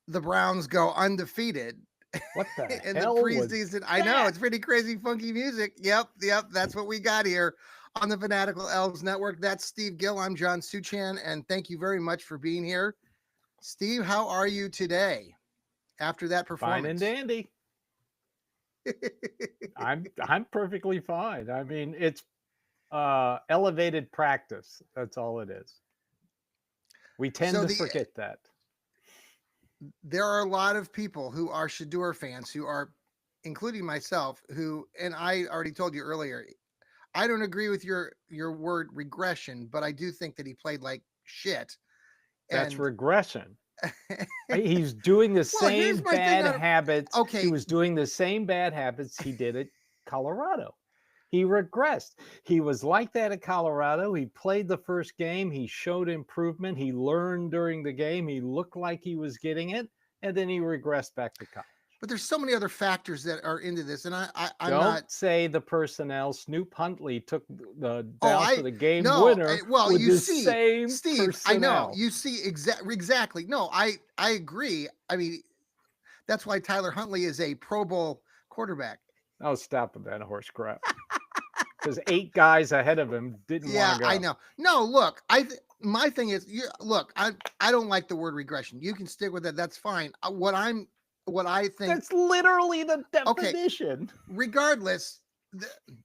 The Browns go undefeated What the in the hell was preseason. I know it's pretty crazy, funky music. Yep, that's what we got here on the Fanatical Elves Network. That's Steve Gill. I'm John Suchan, and thank you very much for being here. Steve, how are you today after that fine and performance? dandy? I'm perfectly fine. I mean, it's elevated practice. That's all it is. We tend So to forget that. there are a lot of people who are Shedeur fans who are, including myself, who, and I already told you earlier, I don't agree with your word regression, but I do think that he played like shit. That's And regression. He's doing the well, here's same my thing bad on habits. He okay, was doing the same bad habits he did at Colorado. He regressed. He was like that at Colorado. He played the first game. He showed improvement. He learned during the game. He looked like he was getting it. And then he regressed back to college. but there's so many other factors that are into this, and I'm Don't not. say the personnel. Snoop Huntley took the Oh, down to I the game no. winner Well, with you the see, same Steve, I know personnel. you see exactly. No, I agree. I mean, that's why Tyler Huntley is a Pro Bowl quarterback. Oh, stop with that horse crap. Because 8 guys ahead of him didn't want Yeah, to go. I know. No, look, my thing is, look, I don't like the word regression. You can stick with it. That's fine. What I think. That's literally the Okay, definition. regardless,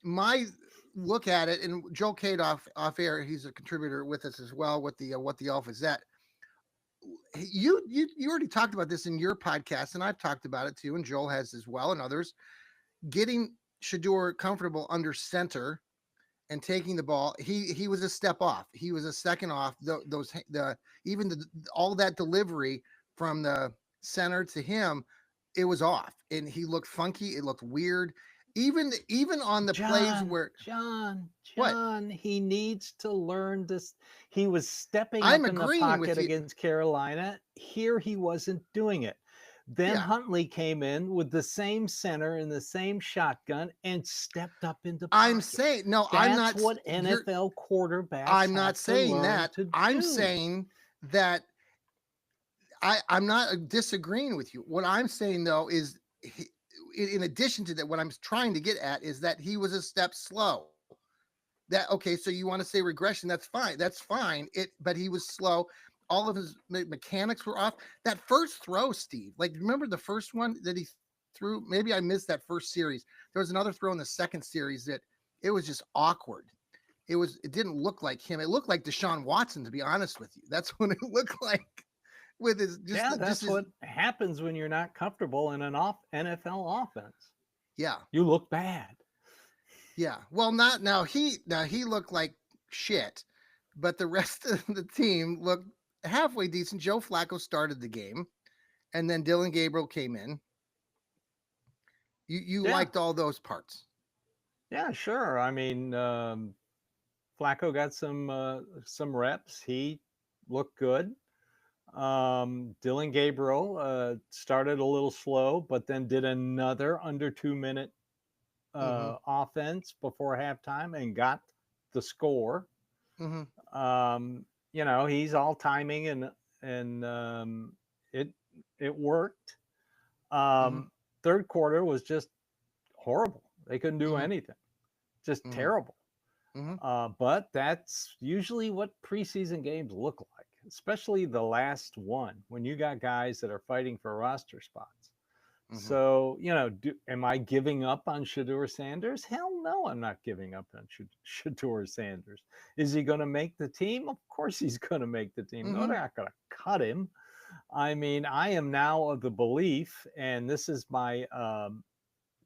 my look at it, and Joel Cade off air, he's a contributor with us as well with the what the elf is that. You already talked about this in your podcast, and I've talked about it too, and Joel has as well, and others. Getting Shedeur comfortable under center and taking the ball, he was a step off. He was a second off. Even all that delivery from the center to him, it was off, and he looked funky. It looked weird. Even on the plays where what John, he needs to learn this. He was stepping I'm up in the agreeing with pocket you. against Carolina. Here he wasn't doing it. Then Yeah. Huntley came in with the same center and the same shotgun and stepped up into I'm pocket. saying no. That's I'm not. what NFL quarterbacks I'm have not to saying learn that. to I'm do. saying that I'm not disagreeing with you. What I'm saying though is, in addition to that, what I'm trying to get at is that he was a step slow. That okay? So you want to say regression? That's fine. That's fine. But he was slow. All of his mechanics were off. That first throw, Steve. Like remember the first one that he threw? Maybe I missed that first series. There was another throw in the second series that it was just awkward. It didn't look like him. It looked like Deshaun Watson, to be honest with you. That's what it looked like with his That's what happens when you're not comfortable in an NFL offense. Yeah. You look bad. Yeah. Well, not now. He looked like shit, but the rest of the team looked halfway decent. Joe Flacco started the game, and then Dylan Gabriel came in. You liked all those parts. Yeah, sure. I mean, Flacco got some reps. He looked good. Dylan Gabriel started a little slow, but then did another under 2 minute offense before halftime and got the score. He's all timing and it worked. Third quarter was just horrible. They couldn't do anything. Just terrible. But that's usually what preseason games look like, especially the last one when you got guys that are fighting for roster spots. So, am I giving up on Shedeur Sanders? Hell no, I'm not giving up on Shedeur Sanders. Is he going to make the team? Of course he's going to make the team. No, they're not going to cut him. I mean, I am now of the belief, and this is my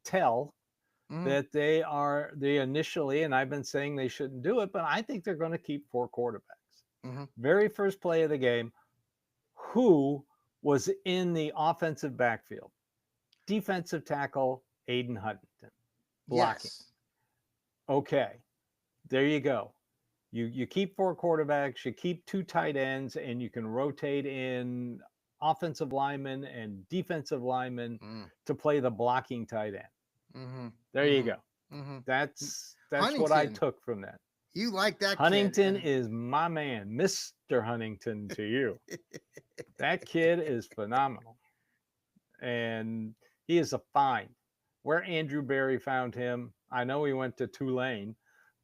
tell, that they initially, and I've been saying they shouldn't do it, but I think they're going to keep 4 quarterbacks. Very first play of the game, who was in the offensive backfield? Defensive tackle Aiden Hutchinson blocking. Yes. Okay, there you go. You keep 4 quarterbacks, you keep 2 tight ends, and you can rotate in offensive linemen and defensive linemen to play the blocking tight end. There you go. That's what I took from that. You like that Huntington kid. is my man, Mr. Huntington to you. That kid is phenomenal. And he is a find. Where Andrew Berry found him, I know he went to Tulane,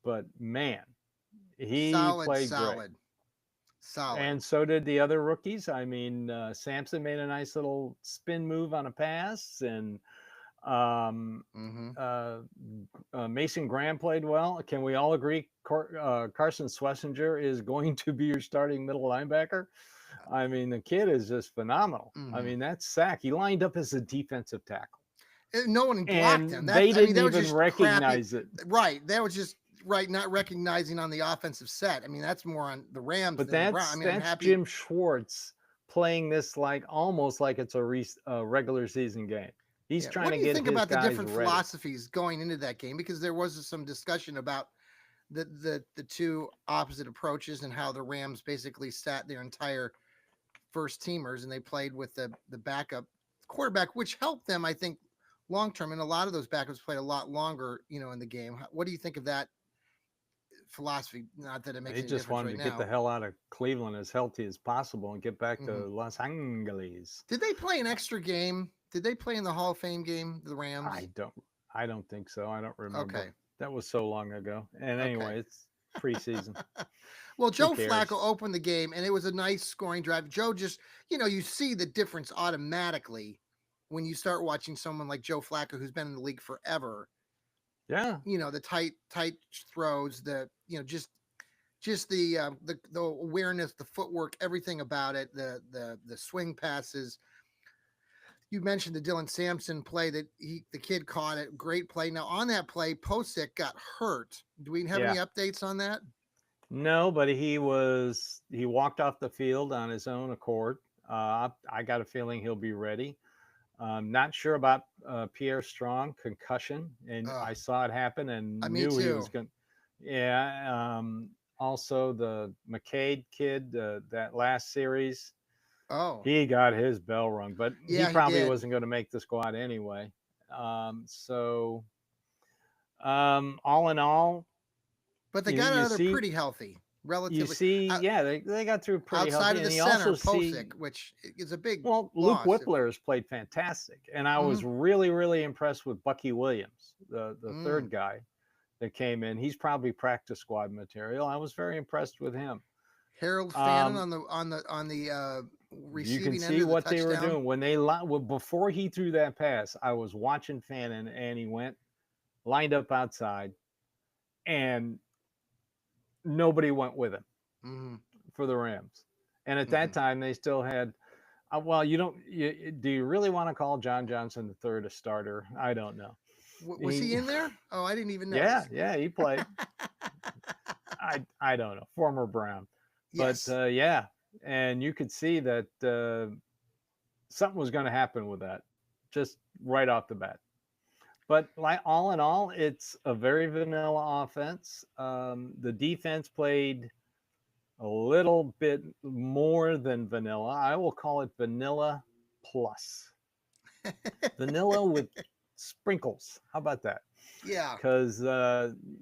but man, he Solid, played great. solid, solid. And so did the other rookies. I mean, Sampson made a nice little spin move on a pass, and um, Mm-hmm. Mason Graham played well. Can we all agree Carson Schlesinger is going to be your starting middle linebacker? I mean, the kid is just phenomenal. I Mm-hmm. mean, that sack, he lined up as a defensive tackle. No one blocked him. And they I mean, didn't that was even just crappy. recognize it. Right. That was just right, not recognizing on the offensive set. I mean, that's more on the Rams But than the Browns. I mean, I'm that's happy. Jim Schwartz playing this like almost like it's a regular season game. He's Yeah. trying What to do you get think his about the guys different ready. philosophies going into that game? Because there was some discussion about the two opposite approaches and how the Rams basically sat their entire first teamers and they played with the backup quarterback, which helped them, I think, long term. And a lot of those backups played a lot longer, in the game. What do you think of that philosophy? Not that it makes They any just difference wanted right to get the now. hell out of Cleveland as healthy as possible and get back to Mhm. Los Angeles. Did they play an extra game? Did they play in the Hall of Fame game, the Rams? I don't think so. I don't remember. Okay. That was so long ago. And Okay. anyway, it's preseason. Well, Joe cares? Flacco opened the game, and it was a nice scoring drive. Joe just, you see the difference automatically when you start watching someone like Joe Flacco, who's been in the league forever. Yeah. The tight throws, just the awareness, the footwork, everything about it, the swing passes. You mentioned the Dylan Sampson play that the kid caught it. Great play. Now on that play, Posick got hurt. Do we have any updates on that? No, but he walked off the field on his own accord. I got a feeling he'll be ready. Not sure about Pierre Strong concussion, and I saw it happen and knew he was going. Yeah. Also, the McCade kid, that last series. Oh, he got his bell rung, but yeah, he probably he wasn't going to make the squad anyway. So, all in all, but they got out of there pretty healthy, relatively. You see, they got through pretty outside healthy. of the center, Posick, which is a big. Well, Luke Whippler has played fantastic, and I was really, really impressed with Bucky Williams, the third guy that came in. He's probably practice squad material. I was very impressed with him. Harold Fannin on the receiving you can see end of the what touchdown. They were doing when before he threw that pass. I was watching Fannin, and he lined up outside, and nobody went with him for the Rams. And at that time, they still had. Well, do you really want to call John Johnson III a starter? I don't know. Was he in there? Oh, I didn't even know. Yeah, he played. I don't know. Former Brown. Yes. But and you could see that something was going to happen with that, just right off the bat. But all in all, it's a very vanilla offense. The defense played a little bit more than vanilla. I will call it vanilla plus. Vanilla with sprinkles. How about that? Yeah. Because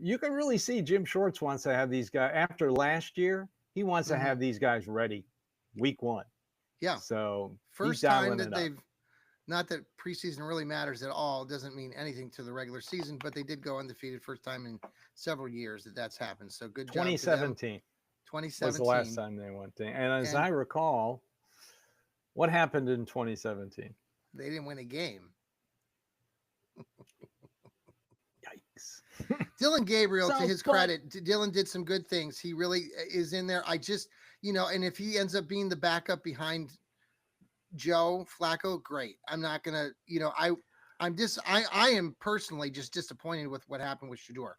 you can really see Jim Schwartz wants to have these guys, after last year, he wants to have these guys ready week one. Yeah. So first time that they've, not that preseason really matters at all. It doesn't mean anything to the regular season, but they did go undefeated first time in several years that's happened. So good job. 2017. 2017 was the last time they went to. And as I recall, what happened in 2017? They didn't win a game. Yikes. Dylan Gabriel, to his credit, Dylan did some good things. He really is in there. I just, and if he ends up being the backup behind Joe Flacco, great. I'm not gonna, I am personally just disappointed with what happened with Shedeur.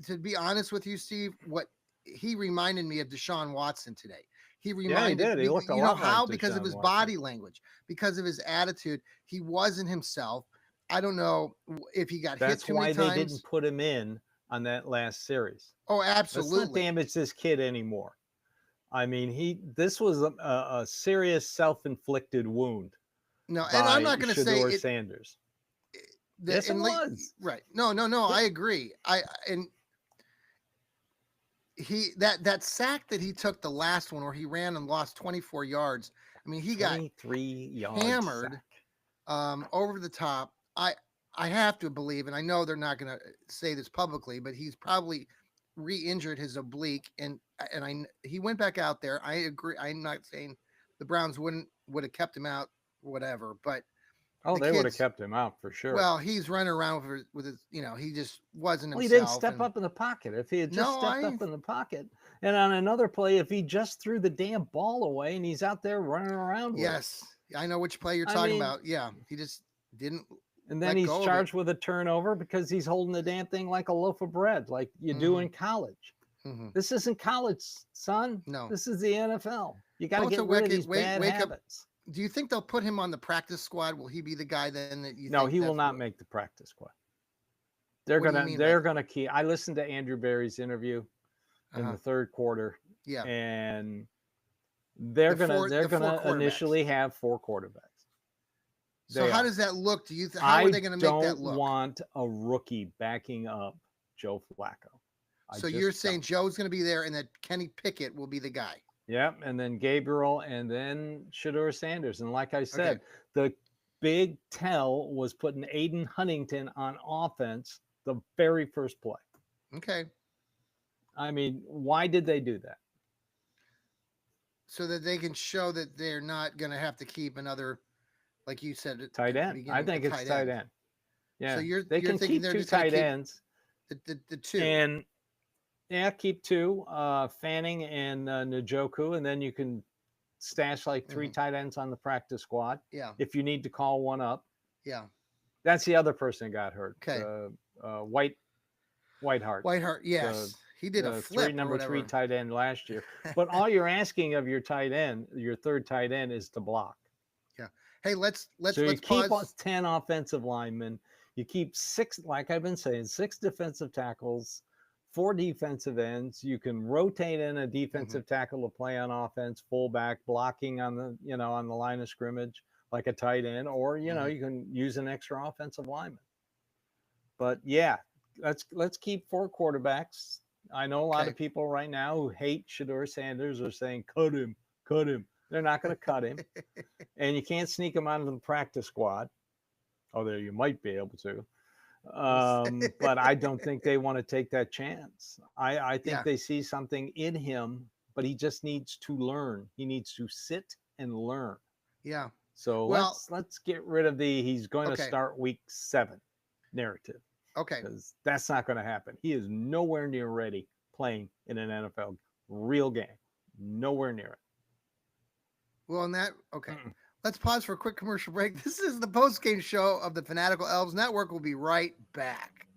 To be honest with you, Steve, what he reminded me of Deshaun Watson today. He reminded me, he looked a lot how like because Deshaun of his Watson. body language, because of his attitude, he wasn't himself. I don't know if he got hit too many times. That's why they didn't put him in on that last series. Oh, absolutely. Let's not damage this kid anymore. I mean, this was a serious self-inflicted wound. No, and I'm not going to say Sanders. Yes, it was. Right. No. I agree. that sack that he took, the last one where he ran and lost 24 yards. I mean, he got 23-yard hammered sack. over the top. I have to believe, and I know they're not going to say this publicly, but he's probably re-injured his oblique, and he went back out there. I agree. I'm not saying the Browns would have kept him out, whatever, but Oh, the they would have kid's kept him out for sure. well, he's running around with his, he just wasn't Well, he didn't himself. step And up in the pocket. If he had just no, stepped up in the pocket, and on another play, if he just threw the damn ball away and he's out there running around with it. yes, I know which play you're I talking mean, about. Yeah, he just didn't. and then let he's go of it. charged with a turnover because he's holding the damn thing like a loaf of bread, like you do in college. Mhm. This isn't college, son. No. This is the NFL. You got to Well, it's get a rid of wicked- these wake- bad wake up- habits. Do you think they'll put him on the practice squad? Will he be the guy then that you? No, think he will that's not what- make the practice squad. They're What do you gonna mean by they're that? gonna keep. I listened to Andrew Berry's interview in Uh-huh. the third quarter, Yeah. and they're The gonna four- they're the four gonna quarterbacks. initially have 4 quarterbacks. So They how are. does that look? Do you? How are they going to make that don't look? want a rookie backing up Joe Flacco. I So just you're saying don't. Joe's going to be there, and that Kenny Pickett will be the guy. Yep, and then Gabriel, and then Shedeur Sanders. And like I said, the big tell was putting Aiden Huntington on offense the very first play. Okay. I mean, why did they do that? So that they can show that they're not going to have to keep another, like you said, at Tight the end. I beginning, think a it's tight end. Yeah. So they you're can thinking keep they're 2 just gonna tight keep ends. the two. And yeah, keep 2, Fanning and Njoku, and then you can stash like 3 tight ends on the practice squad Yeah. if you need to call one up. Yeah. That's the other person that got hurt. Okay. Whiteheart. Whiteheart. Yes. He did a The flip. number 3 whatever. tight end last year. But all you're asking of your tight end, your third tight end, is to block. Hey, let's So you keep pause. 10 offensive linemen. You keep 6, like I've been saying, 6 defensive tackles, 4 defensive ends. You can rotate in a defensive tackle to play on offense, fullback, blocking on the on the line of scrimmage like a tight end, or you can use an extra offensive lineman. But yeah, let's keep 4 quarterbacks. I know a lot of people right now who hate Shedeur Sanders are saying cut him. They're not going to cut him, and you can't sneak him onto the practice squad. Although you might be able to. But I don't think they want to take that chance. I think they see something in him, but he just needs to learn. He needs to sit and learn. Yeah. So let's get rid of the he's going to start week 7 narrative. Okay. Because that's not going to happen. He is nowhere near ready playing in an NFL real game. Nowhere near it. Well, let's pause for a quick commercial break. This is the post-game show of the Fanatical Elves Network. We'll be right back.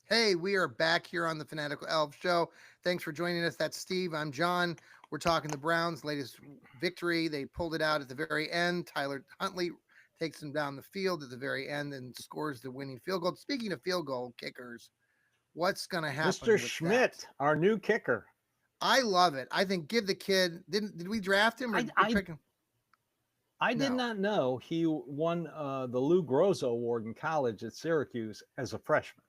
Hey, we are back here on the Fanatical Elves Show. Thanks for joining us. That's Steve. I'm John. We're talking the Browns' latest victory. They pulled it out at the very end. Tyler Huntley takes them down the field at the very end and scores the winning field goal. Speaking of field goal kickers, what's going to happen? Mr. Schmidt, our new kicker. I love it. I think give the kid. Did we draft him? Or I did not know he won the Lou Groza Award in college at Syracuse as a freshman.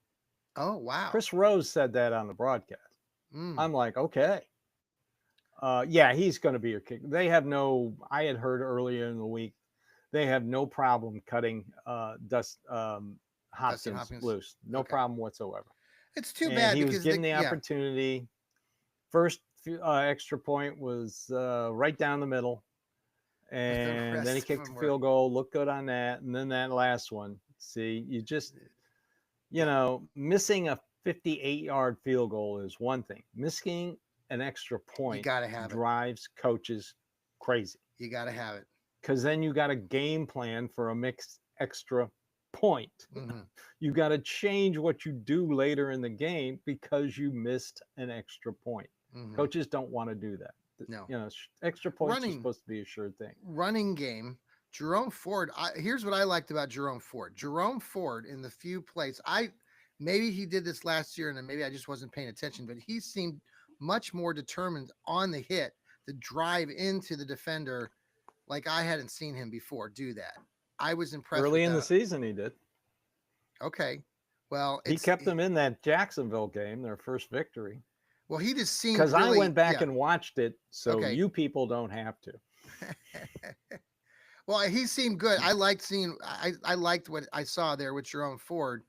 Oh, wow. Chris Rose said that on the broadcast. I'm like, okay. Yeah, he's going to be your kicker. They have I had heard earlier in the week, they have no problem cutting Dustin Hopkins loose. No problem whatsoever. It's too bad. He was given the opportunity. First extra point was right down the middle. And then he kicked the field goal, looked good on that. And then that last one. See, you just, missing a 58-yard field goal is one thing. Missing an extra point drives coaches crazy. You got to have it. Because then you got a game plan for a mixed extra point. You got to change what you do later in the game because you missed an extra point. Coaches don't want to do that. No. Extra points are supposed to be a sure thing. Running game. Jerome Ford. Here's what I liked about Jerome Ford. Jerome Ford, in the few plays, maybe he did this last year and maybe I just wasn't paying attention, but he seemed much more determined on the hit to drive into the defender like I hadn't seen him before do that. I was impressed. Early in the season, he did. Okay. Well, He kept them in that Jacksonville game, their first victory. well, he just seemed Because I really, went back yeah. and watched it, so Okay. you people don't have to. Well, he seemed good. I liked seeing. I liked what I saw there with Jerome Ford.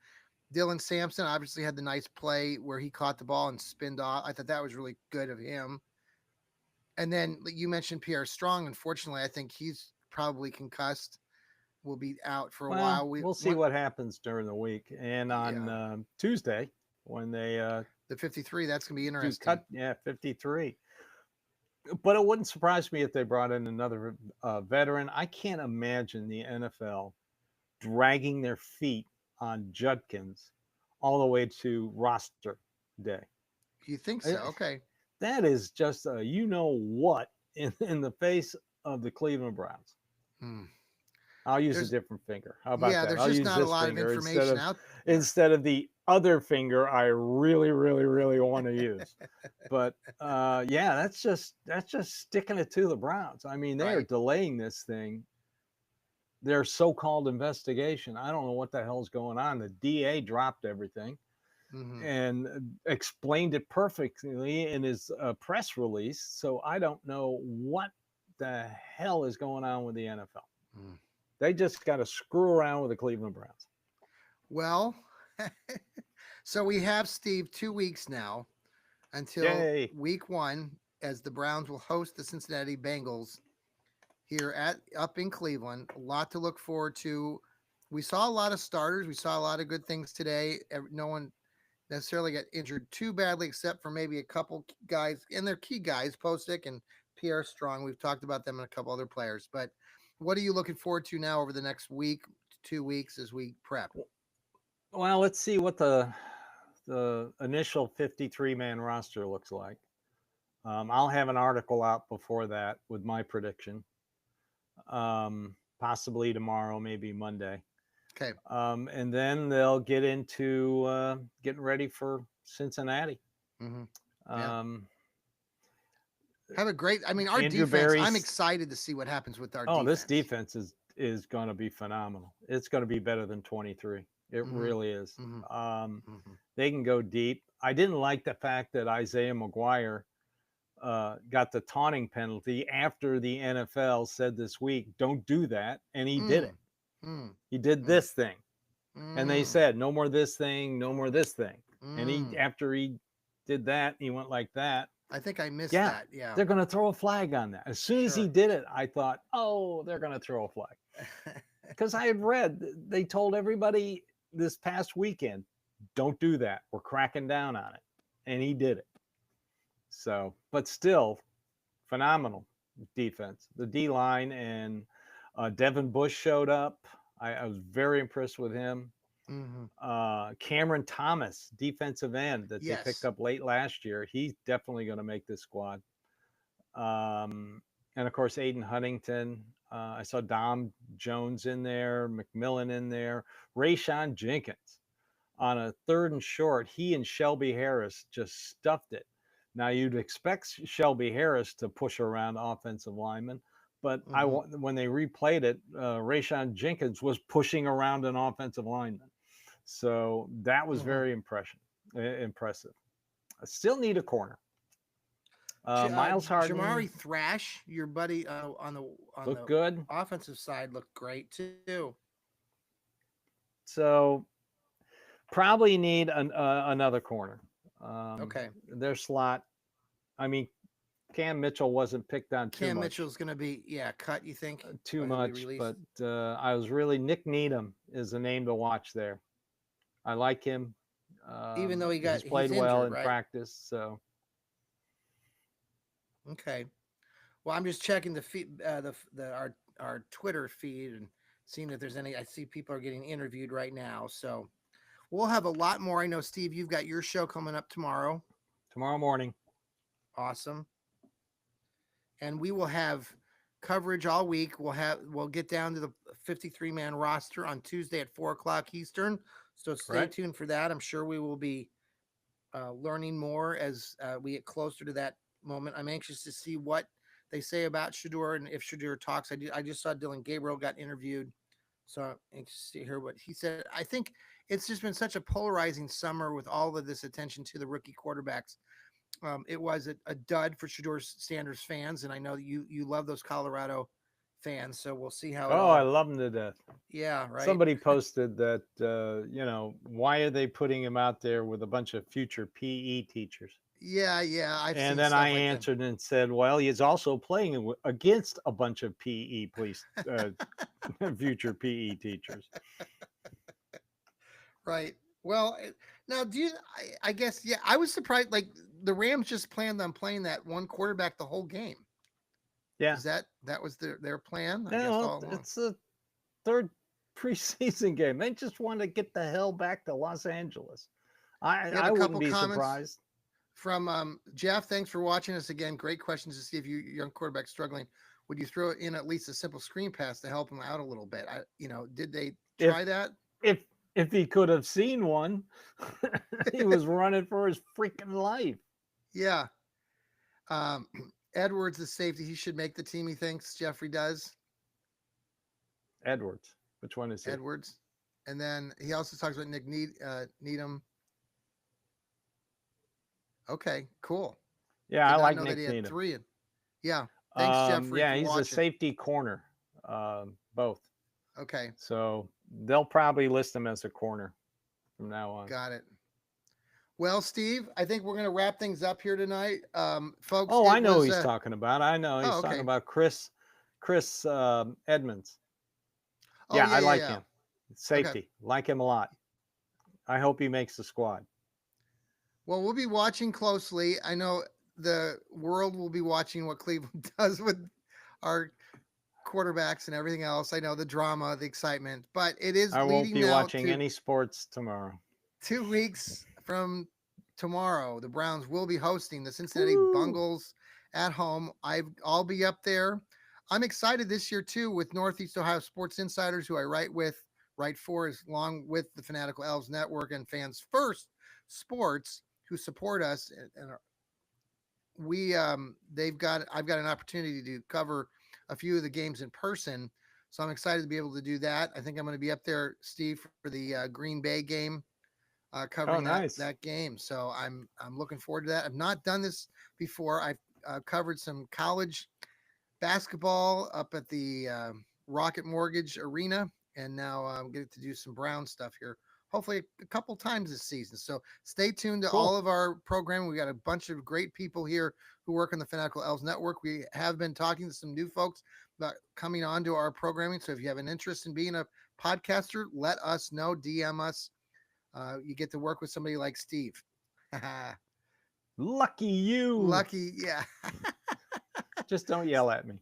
Dylan Sampson obviously had the nice play where he caught the ball and spinned off. I thought that was really good of him. And then you mentioned Pierre Strong. Unfortunately, I think he's probably concussed. Will be out for a Well, while. We we'll see want what happens during the week. And on yeah, Tuesday, when they the 53. That's gonna be do interesting. cut, yeah, 53. But it wouldn't surprise me if they brought in another veteran. I can't imagine the NFL dragging their feet on Judkins all the way to roster day. You think so? Eh, Okay. That is just a you know what in the face of the Cleveland Browns. Hmm. I'll use a There's different finger. How about yeah. that? There's I'll just use not a this lot of finger information out there. instead of the other finger I really, really, really want to use. But yeah, that's just sticking it to the Browns. I mean, they are Right. delaying this thing. Their so-called investigation. I don't know what the hell's going on. The DA dropped everything Mm-hmm. and explained it perfectly in his press release. So I don't know what the hell is going on with the NFL. Mm. They just got to screw around with the Cleveland Browns. Well, so we have Steve 2 weeks now until Yay. week one, as the Browns will host the Cincinnati Bengals here at up in Cleveland. A lot to look forward to. We saw a lot of starters. We saw a lot of good things today. No one necessarily got injured too badly, except for maybe a couple guys and their key guys, Posick and Pierre Strong. We've talked about them and a couple other players. But what are you looking forward to now over the next week, 2 weeks as we prep? Well, let's see what the initial 53-man roster looks like. I'll have an article out before that with my prediction. Possibly tomorrow, maybe Monday. Okay. And then they'll get into getting ready for Cincinnati. Mm-hmm. Yeah. Um, Have a great. I mean, our Andrew defense. I'm Berry's. excited to see what happens with our Oh, this defense. defense is going to be phenomenal. It's going to be better than 23. It Mm-hmm. really is. Mm-hmm. Mm-hmm. They can go deep. I didn't like the fact that Isaiah McGuire got the taunting penalty after the NFL said this week, don't do that. And he did it. Mm. He did Mm. this thing. And they Mm. said, no more this thing, no more this thing. And Mm. after he did that, he went like that. I think I missed Yeah, that. Yeah. they're going to throw a flag on that. As soon as he Sure. did it, I thought, oh, they're going to throw a flag. Because I had read, they told everybody this past weekend, don't do that. We're cracking down on it. And he did it. So, but still, phenomenal defense. The D line and Devin Bush showed up. I was very impressed with him. Mm-hmm. Cameron Thomas, defensive end that they Yes. picked up late last year. He's definitely going to make this squad. And of course, Aiden Huntington. I saw Dom Jones in there, McMillan in there, Rayshon Jenkins on a 3rd and short. He and Shelby Harris just stuffed it. Now you'd expect Shelby Harris to push around offensive linemen, but Mm-hmm. when they replayed it, Rayshon Jenkins was pushing around an offensive lineman. So that was Mm-hmm. very impressive. I still need a corner. Miles Hardman Jamari Thrash, your buddy on looked the good. offensive side, looked great too. So probably need another corner. Okay. Their slot. I mean, Cam Mitchell wasn't picked on too Cam much. Mitchell's going to be cut. You think Too Or he'll be much, released? but I was really Nick Needham is the name to watch there. I like him. Even though he's played he's well injured, in right? practice. So Okay. Well, I'm just checking the feed, our Twitter feed and seeing if there's any. I see people are getting interviewed right now, so we'll have a lot more. I know, Steve, you've got your show coming up tomorrow. tomorrow morning. Awesome. And we will have coverage all week. We'll get down to the 53-man roster on Tuesday at 4:00 Eastern. So stay Right. tuned for that. I'm sure we will be learning more as we get closer to that moment. I'm anxious to see what they say about Shedeur and if Shedeur talks. I just saw Dylan Gabriel got interviewed, So I'm anxious to hear what he said. I think it's just been such a polarizing summer with all of this attention to the rookie quarterbacks. It was a dud for Shador Sanders fans, and I know that you love those Colorado fans. So we'll see how it Oh, I all. love him to death. Yeah, right. Somebody posted that, why are they putting him out there with a bunch of future PE teachers? Yeah, I've seen And then stuff I like that. answered and said, well, he's also playing against a bunch of PE future PE teachers. Right. Well, now do you? I guess I was surprised. Like the Rams just planned on playing that one quarterback the whole game. Yeah. Is that was their plan? I guess No, all along. it's a third preseason game. They just want to get the hell back to Los Angeles. I wouldn't be surprised. From Jeff, thanks for watching us again. Great questions to see if you young quarterback struggling. Would you throw in at least a simple screen pass to help him out a little bit? Did they try that? If he could have seen one, he was running for his freaking life. Yeah. Edwards is safety. He should make the team. He thinks Jeffrey does. Edwards. Which one is he? Edwards. And then he also talks about Nick Needham. Okay, cool. Yeah, I like Nick Needham. 3. Yeah. Thanks, Jeffrey. Yeah, he's a safety corner. Both. Okay. So they'll probably list him as a corner from now on. Got it. Well, Steve, I think we're going to wrap things up here tonight, folks. Oh, I know who he's talking about. I know he's talking about Chris Edmonds. Oh, yeah, I like him. Safety, okay. Like him a lot. I hope he makes the squad. Well, we'll be watching closely. I know the world will be watching what Cleveland does with our quarterbacks and everything else. I know the drama, the excitement, but it is. I won't be watching any sports tomorrow. 2 weeks from tomorrow, the Browns will be hosting the Cincinnati Bengals at home. I'll be up there. I'm excited this year too with Northeast Ohio Sports Insiders, who I write for, along with the Fanatical Elves Network and Fans First Sports, who support us. And I've got an opportunity to cover a few of the games in person, so I'm excited to be able to do that. I think I'm going to be up there, Steve, for the Green Bay game. Covering that game. So I'm looking forward to that. I've not done this before. I've covered some college basketball up at the Rocket Mortgage Arena, and now I'm getting to do some Brown stuff here, hopefully a couple times this season. So stay tuned to all of our programming. We got a bunch of great people here who work on the Fanatical Elves Network. We have been talking to some new folks about coming on to our programming. So if you have an interest in being a podcaster, let us know, DM us. You get to work with somebody like Steve. Lucky you. Lucky, yeah. Just don't yell at me.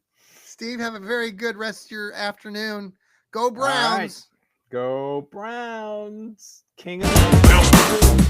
Steve, have a very good rest of your afternoon. Go Browns. Go Browns. King of the